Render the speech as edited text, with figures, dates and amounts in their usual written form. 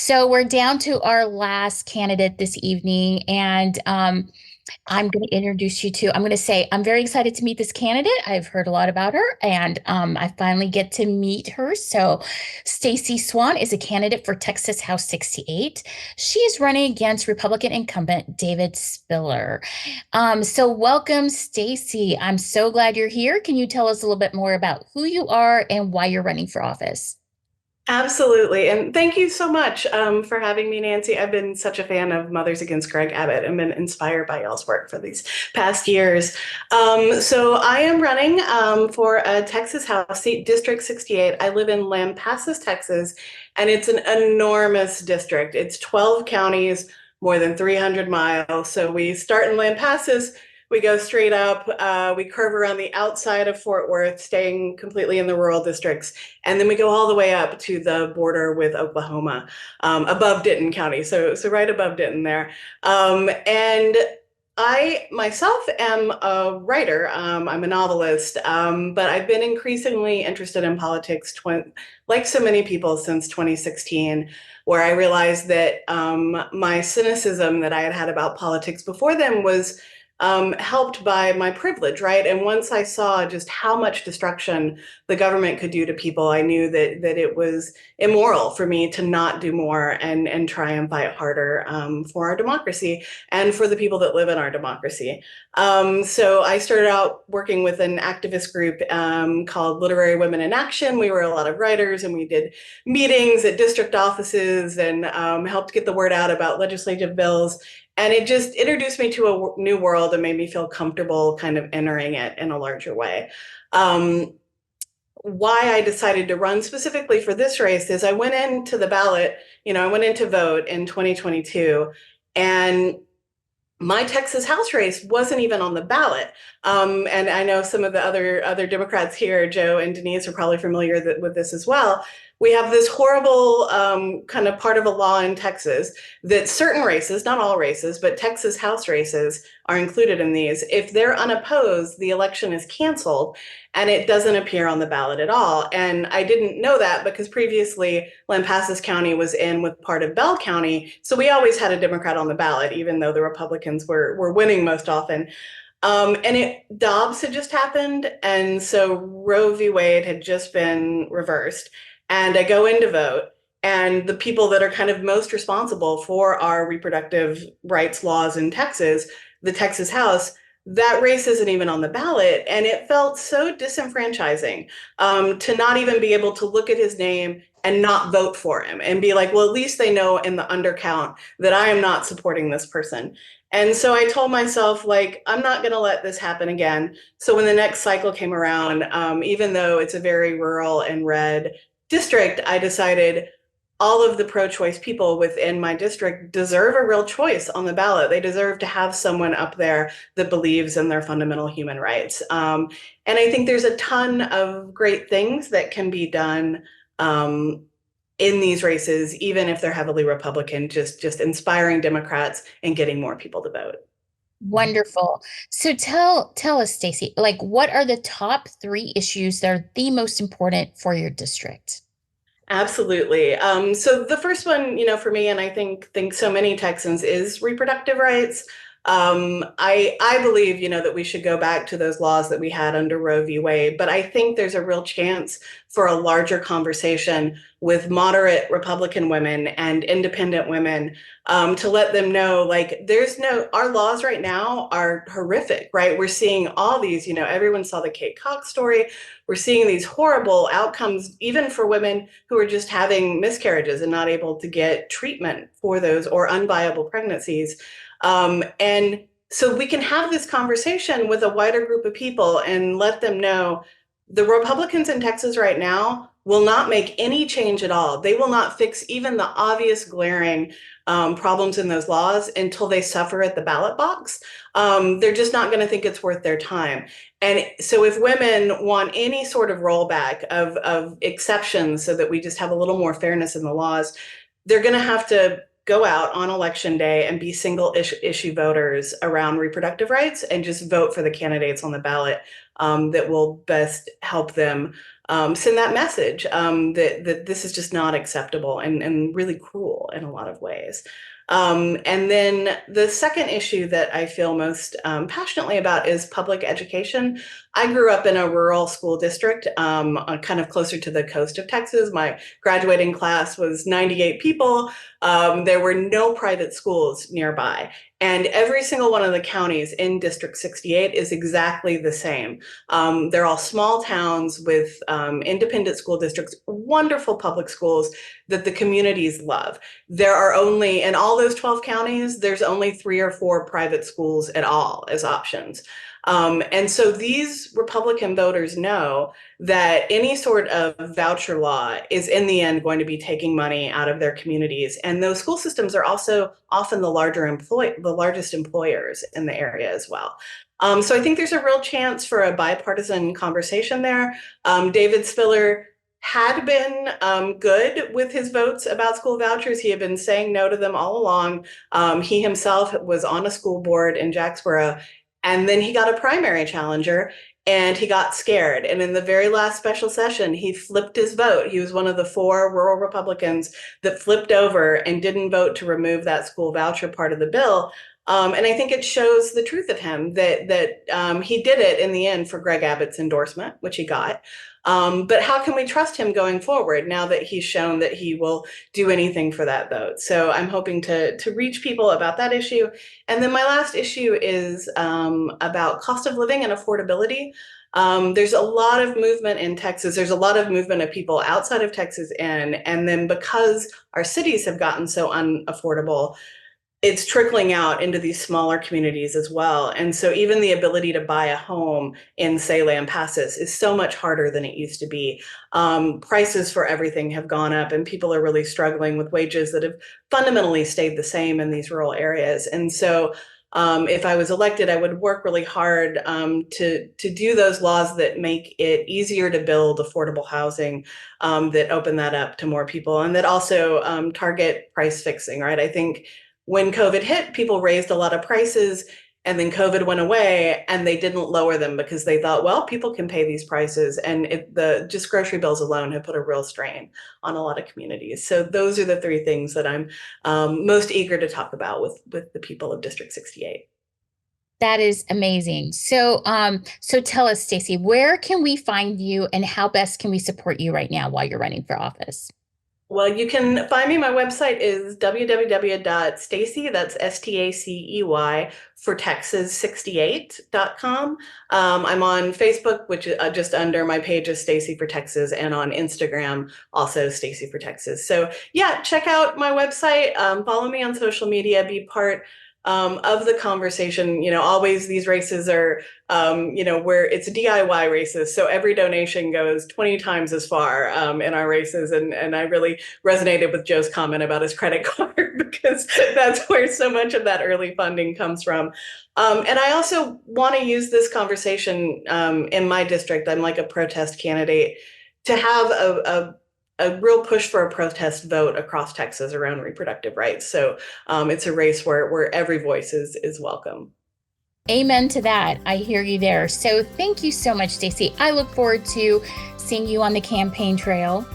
So we're down to our last candidate this evening, and I'm going to introduce you to. I'm going to say I'm very excited to meet this candidate. I've heard a lot about her, and I finally get to meet her. So, Stacey Swann is a candidate for Texas House 68. She is running against Republican incumbent David Spiller. So, welcome, Stacey. I'm so glad you're here. Can you tell us a little bit more about who you are and why you're running for office? Absolutely. And thank you so much for having me, Nancy. I've been such a fan of Mothers Against Greg Abbott and been inspired by y'all's work for these past years. So I am running for a Texas House seat, District 68. I live in Lampasas, Texas, and it's an enormous district. It's 12 counties, more than 300 miles. So we start in Lampasas. We go straight up, we curve around the outside of Fort Worth, staying completely in the rural districts. And then we go all the way up to the border with Oklahoma, above Denton County. So right above Denton there. And I myself am a writer. I'm a novelist, but I've been increasingly interested in politics, like so many people, since 2016, where I realized that my cynicism that I had had about politics before then was helped by my privilege, right? And once I saw just how much destruction the government could do to people, I knew that it was immoral for me to not do more and try and fight harder for our democracy and for the people that live in our democracy. So I started out working with an activist group called Literary Women in Action. We were a lot of writers, and we did meetings at district offices and helped get the word out about legislative bills. And it just introduced me to a new world and made me feel comfortable kind of entering it in a larger way. Um, why I decided to run specifically for this race is I went into the ballot, I went in to vote in 2022, and my Texas House race wasn't even on the ballot. And I know some of the other Democrats here, Joe and Denise, are probably familiar with this as well. We have this horrible kind of part of a law in Texas that certain races, not all races, but Texas House races are included in these. If they're unopposed, the election is canceled and it doesn't appear on the ballot at all. And I didn't know that because previously Lampasas County was in with part of Bell County. So we always had a Democrat on the ballot, even though the Republicans were winning most often. Dobbs had just happened. And so Roe v. Wade had just been reversed. And I go in to vote, and the people that are kind of most responsible for our reproductive rights laws in Texas, the Texas House, that race isn't even on the ballot. And it felt so disenfranchising to not even be able to look at his name and not vote for him and be like, well, at least they know in the undercount that I am not supporting this person. And so I told myself, like, I'm not going to let this happen again. So when the next cycle came around, even though it's a very rural and red district, I decided all of the pro-choice people within my district deserve a real choice on the ballot. They deserve to have someone up there that believes in their fundamental human rights. And I think there's a ton of great things that can be done in these races, even if they're heavily Republican, just inspiring Democrats and getting more people to vote. Wonderful. So tell us, Stacey, like what are the top three issues that are the most important for your district? Absolutely. So the first one, for me, and I think so many Texans, is reproductive rights. I believe, that we should go back to those laws that we had under Roe v. Wade, but I think there's a real chance for a larger conversation with moderate Republican women and independent women to let them know, like, our laws right now are horrific, right? We're seeing all these, everyone saw the Kate Cox story. We're seeing these horrible outcomes, even for women who are just having miscarriages and not able to get treatment for those or unviable pregnancies. And so we can have this conversation with a wider group of people and let them know the Republicans in Texas right now will not make any change at all. They will not fix even the obvious glaring problems in those laws until they suffer at the ballot box. They're just not going to think it's worth their time. And so if women want any sort of rollback of exceptions so that we just have a little more fairness in the laws, they're going to have to go out on election day and be single issue voters around reproductive rights and just vote for the candidates on the ballot that will best help them send that message that this is just not acceptable and really cruel in a lot of ways. And then the second issue that I feel most passionately about is public education. I grew up in a rural school district, kind of closer to the coast of Texas. My graduating class was 98 people. There were no private schools nearby. And every single one of the counties in District 68 is exactly the same. They're all small towns with independent school districts, wonderful public schools that the communities love. There are only, in all those 12 counties, there's only 3 or 4 private schools at all as options. And so these Republican voters know that any sort of voucher law is in the end going to be taking money out of their communities. And those school systems are also often the largest employers in the area as well. So I think there's a real chance for a bipartisan conversation there. David Spiller had been good with his votes about school vouchers. He had been saying no to them all along. He himself was on a school board in Jacksboro, and then he got a primary challenger and he got scared. And in the very last special session, he flipped his vote. He was one of the 4 rural Republicans that flipped over and didn't vote to remove that school voucher part of the bill. And I think it shows the truth of him that he did it in the end for Greg Abbott's endorsement, which he got. But how can we trust him going forward now that he's shown that he will do anything for that vote? So I'm hoping to reach people about that issue. And then my last issue is about cost of living and affordability. There's a lot of movement in Texas. There's a lot of movement of people outside of Texas in, and then because our cities have gotten so unaffordable, it's trickling out into these smaller communities as well. And so even the ability to buy a home in, say, Lampasas is so much harder than it used to be. Prices for everything have gone up and people are really struggling with wages that have fundamentally stayed the same in these rural areas. And so if I was elected, I would work really hard to do those laws that make it easier to build affordable housing, that open that up to more people, and that also target price fixing, right? I think when COVID hit, people raised a lot of prices, and then COVID went away and they didn't lower them because they thought, well, people can pay these prices. And just grocery bills alone have put a real strain on a lot of communities. So those are the 3 things that I'm most eager to talk about with the people of District 68. That is amazing. So, so tell us, Stacey, where can we find you and how best can we support you right now while you're running for office? Well, you can find me. My website is www.stacey, that's STACEY, for Texas68.com. I'm on Facebook, which is just under my page is Stacey for Texas, and on Instagram, also Stacey for Texas. So yeah, check out my website, follow me on social media, be part of the conversation. You know, always these races are, where it's DIY races. So every donation goes 20 times as far in our races. And I really resonated with Joe's comment about his credit card because that's where so much of that early funding comes from. And I also want to use this conversation in my district. I'm like a protest candidate to have a real push for a protest vote across Texas around reproductive rights. So it's a race where every voice is welcome. Amen to that. I hear you there. So thank you so much, Stacey. I look forward to seeing you on the campaign trail.